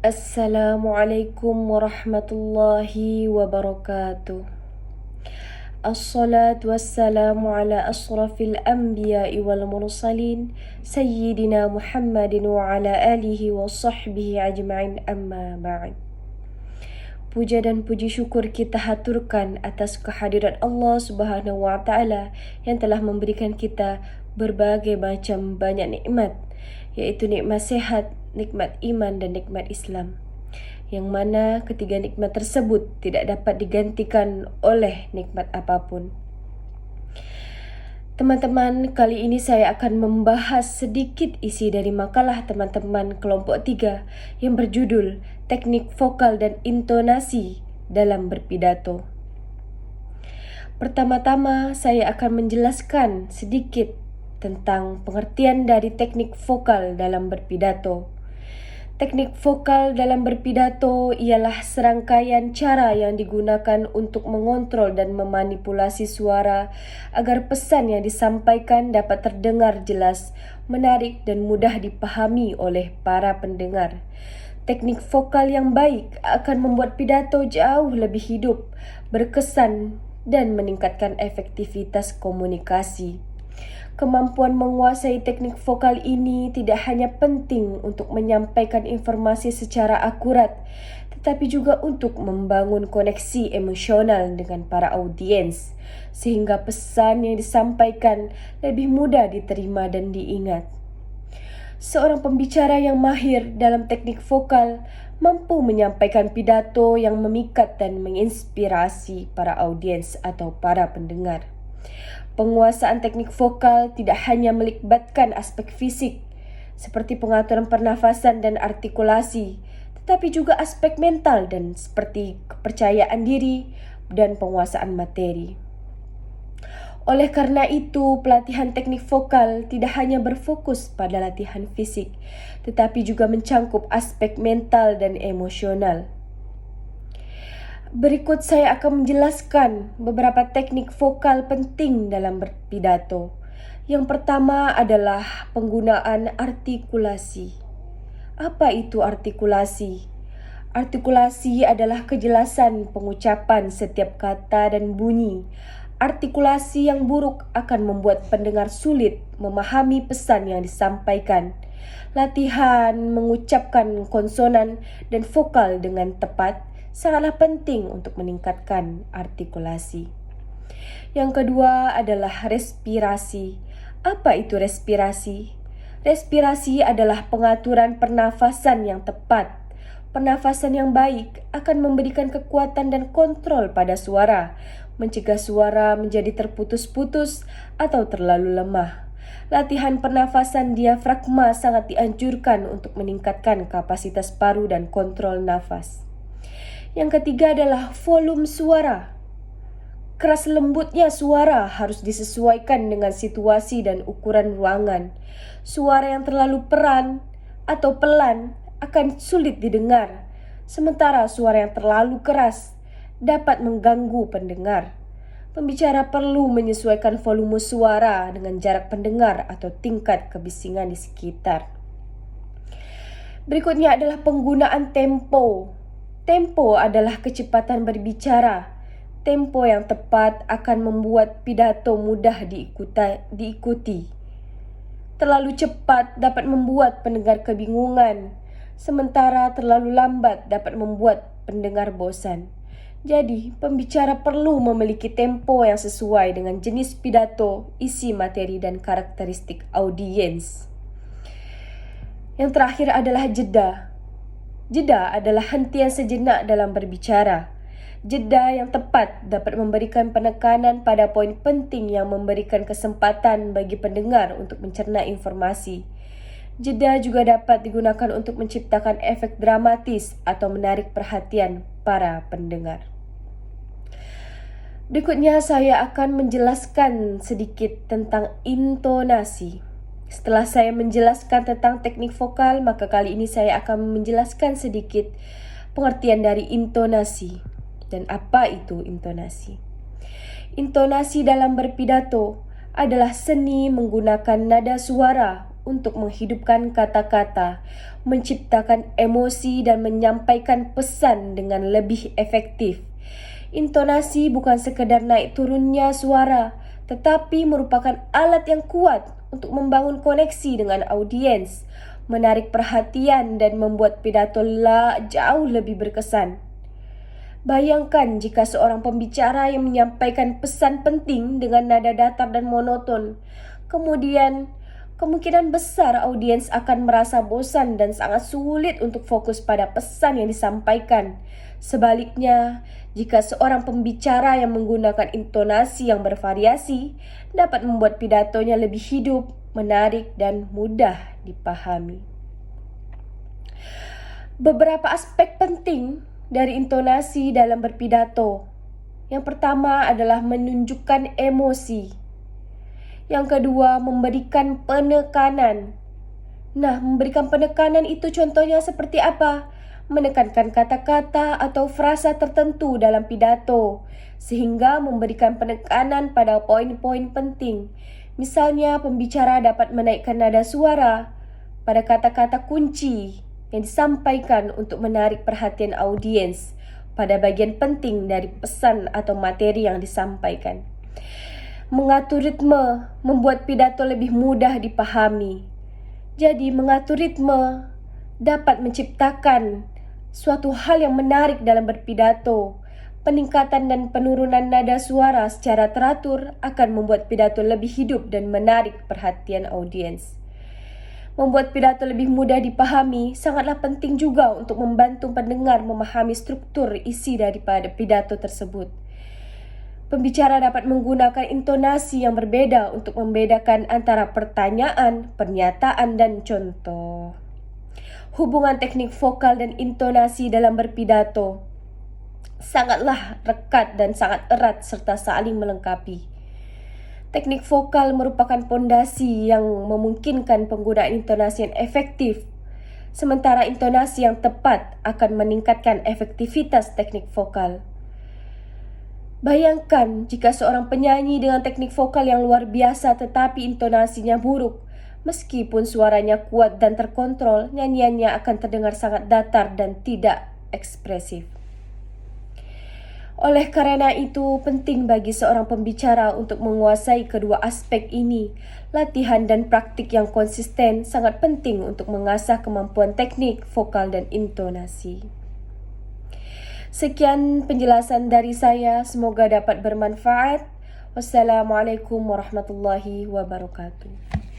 Assalamualaikum warahmatullahi wabarakatuh. Assalatu wassalamu ala asrafil anbiya'i wal mursalin Sayyidina Muhammadin wa ala alihi wa sahbihi ajma'in, amma ba'd. Puja dan puji syukur kita haturkan atas kehadirat Allah Subhanahu wa ta'ala yang telah memberikan kita berbagai macam banyak nikmat, yaitu nikmat sehat, nikmat iman dan nikmat Islam, yang mana ketiga nikmat tersebut tidak dapat digantikan oleh nikmat apapun. Teman-teman, kali ini saya akan membahas sedikit isi dari makalah teman-teman kelompok 3 yang berjudul Teknik Vokal dan Intonasi dalam Berpidato. Pertama-tama, saya akan menjelaskan sedikit tentang pengertian dari teknik vokal dalam berpidato. Teknik vokal dalam berpidato ialah serangkaian cara yang digunakan untuk mengontrol dan memanipulasi suara agar pesan yang disampaikan dapat terdengar jelas, menarik dan mudah dipahami oleh para pendengar. Teknik vokal yang baik akan membuat pidato jauh lebih hidup, berkesan dan meningkatkan efektivitas komunikasi. Kemampuan menguasai teknik vokal ini tidak hanya penting untuk menyampaikan informasi secara akurat, tetapi juga untuk membangun koneksi emosional dengan para audiens, sehingga pesan yang disampaikan lebih mudah diterima dan diingat. Seorang pembicara yang mahir dalam teknik vokal mampu menyampaikan pidato yang memikat dan menginspirasi para audiens atau para pendengar. Penguasaan teknik vokal tidak hanya melibatkan aspek fisik seperti pengaturan pernafasan dan artikulasi, tetapi juga aspek mental dan seperti kepercayaan diri dan penguasaan materi. Oleh karena itu, pelatihan teknik vokal tidak hanya berfokus pada latihan fisik, tetapi juga mencangkup aspek mental dan emosional. Berikut saya akan menjelaskan beberapa teknik vokal penting dalam berpidato. Yang pertama adalah penggunaan artikulasi. Apa itu artikulasi? Artikulasi adalah kejelasan pengucapan setiap kata dan bunyi. Artikulasi yang buruk akan membuat pendengar sulit memahami pesan yang disampaikan. Latihan mengucapkan konsonan dan vokal dengan tepat sangatlah penting untuk meningkatkan artikulasi. Yang kedua adalah respirasi. Apa itu respirasi? Respirasi adalah pengaturan pernafasan yang tepat. Pernafasan yang baik akan memberikan kekuatan dan kontrol pada suara, mencegah suara menjadi terputus-putus atau terlalu lemah. Latihan pernafasan diafragma sangat dianjurkan untuk meningkatkan kapasitas paru dan kontrol nafas. Yang ketiga adalah volume suara. Keras lembutnya suara harus disesuaikan dengan situasi dan ukuran ruangan. Suara yang terlalu peran atau pelan akan sulit didengar, sementara suara yang terlalu keras dapat mengganggu pendengar. Pembicara perlu menyesuaikan volume suara dengan jarak pendengar atau tingkat kebisingan di sekitar. Berikutnya adalah penggunaan tempo. Tempo adalah kecepatan berbicara. Tempo yang tepat akan membuat pidato mudah diikuti. Terlalu cepat dapat membuat pendengar kebingungan, sementara terlalu lambat dapat membuat pendengar bosan. Jadi, pembicara perlu memiliki tempo yang sesuai dengan jenis pidato, isi materi, dan karakteristik audiens. Yang terakhir adalah jeda. Jeda adalah hentian sejenak dalam berbicara. Jeda yang tepat dapat memberikan penekanan pada poin penting yang memberikan kesempatan bagi pendengar untuk mencerna informasi. Jeda juga dapat digunakan untuk menciptakan efek dramatis atau menarik perhatian para pendengar. Berikutnya saya akan menjelaskan sedikit tentang intonasi. Setelah saya menjelaskan tentang teknik vokal, maka kali ini saya akan menjelaskan sedikit pengertian dari intonasi dan apa itu intonasi. Intonasi dalam berpidato adalah seni menggunakan nada suara untuk menghidupkan kata-kata, menciptakan emosi dan menyampaikan pesan dengan lebih efektif. Intonasi bukan sekedar naik turunnya suara, tetapi merupakan alat yang kuat untuk membangun koneksi dengan audiens, menarik perhatian dan membuat pidato jauh lebih berkesan. Bayangkan jika seorang pembicara yang menyampaikan pesan penting dengan nada datar dan monoton, kemudian kemungkinan besar audiens akan merasa bosan dan sangat sulit untuk fokus pada pesan yang disampaikan. Sebaliknya, jika seorang pembicara yang menggunakan intonasi yang bervariasi dapat membuat pidatonya lebih hidup, menarik, dan mudah dipahami. Beberapa aspek penting dari intonasi dalam berpidato. Yang pertama adalah menunjukkan emosi. Yang kedua, memberikan penekanan. Nah, memberikan penekanan itu contohnya seperti apa? Menekankan kata-kata atau frasa tertentu dalam pidato, sehingga memberikan penekanan pada poin-poin penting. Misalnya, pembicara dapat menaikkan nada suara pada kata-kata kunci yang disampaikan untuk menarik perhatian audiens pada bagian penting dari pesan atau materi yang disampaikan. Mengatur ritme membuat pidato lebih mudah dipahami. Jadi, mengatur ritme dapat menciptakan suatu hal yang menarik dalam berpidato. Peningkatan dan penurunan nada suara secara teratur akan membuat pidato lebih hidup dan menarik perhatian audiens. Membuat pidato lebih mudah dipahami sangatlah penting juga untuk membantu pendengar memahami struktur isi daripada pidato tersebut. Pembicara dapat menggunakan intonasi yang berbeda untuk membedakan antara pertanyaan, pernyataan, dan contoh. Hubungan teknik vokal dan intonasi dalam berpidato sangatlah rekat dan sangat erat serta saling melengkapi. Teknik vokal merupakan pondasi yang memungkinkan penggunaan intonasi yang efektif, sementara intonasi yang tepat akan meningkatkan efektivitas teknik vokal. Bayangkan jika seorang penyanyi dengan teknik vokal yang luar biasa tetapi intonasinya buruk, meskipun suaranya kuat dan terkontrol, nyanyiannya akan terdengar sangat datar dan tidak ekspresif. Oleh karena itu, penting bagi seorang pembicara untuk menguasai kedua aspek ini. Latihan dan praktik yang konsisten sangat penting untuk mengasah kemampuan teknik, vokal, dan intonasi. Sekian penjelasan dari saya, semoga dapat bermanfaat. Wassalamualaikum warahmatullahi wabarakatuh.